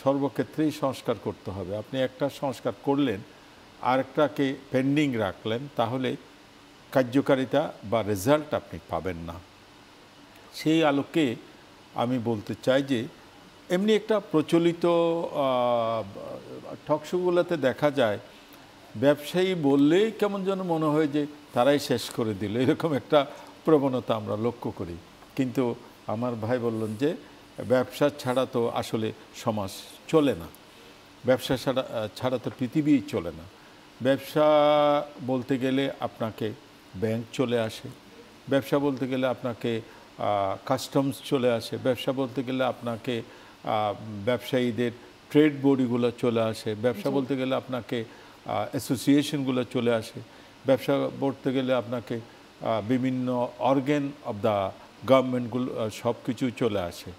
সর্বক্ষেত্রেই সংস্কার করতে হবে। আপনি একটা সংস্কার করলেন, আরেকটাকে পেন্ডিং রাখলেন, তাহলে কার্যকারিতা বা রেজাল্ট আপনি পাবেন না। সেই আলোকে আমি বলতে চাই যে এমনি একটা প্রচলিত টকশোগুলোতে দেখা যায় ব্যবসায়ী বললেই কেমন যেন মনে হয় যে তারাই শেষ করে দিল, এরকম একটা প্রবণতা আমরা লক্ষ্য করি। কিন্তু আমার ভাই বললেন যে ব্যবসা ছাড়া তো আসলে সমাজ চলে না, ব্যবসা ছাড়া তো পৃথিবী চলে না। ব্যবসা বলতে গেলে আপনাকে ব্যাংক চলে আসে, ব্যবসা বলতে গেলে আপনাকে কাস্টমস চলে আসে, ব্যবসা বলতে গেলে আপনাকে ব্যবসায়ীদের ট্রেড বডিগুলো চলে আসে, ব্যবসা বলতে গেলে আপনাকে অ্যাসোসিয়েশনগুলো চলে আসে, ব্যবসা বলতে গেলে আপনাকে বিভিন্ন অর্গান অব দ্য গভর্নমেন্টগুলো সব কিছু চলে আসে।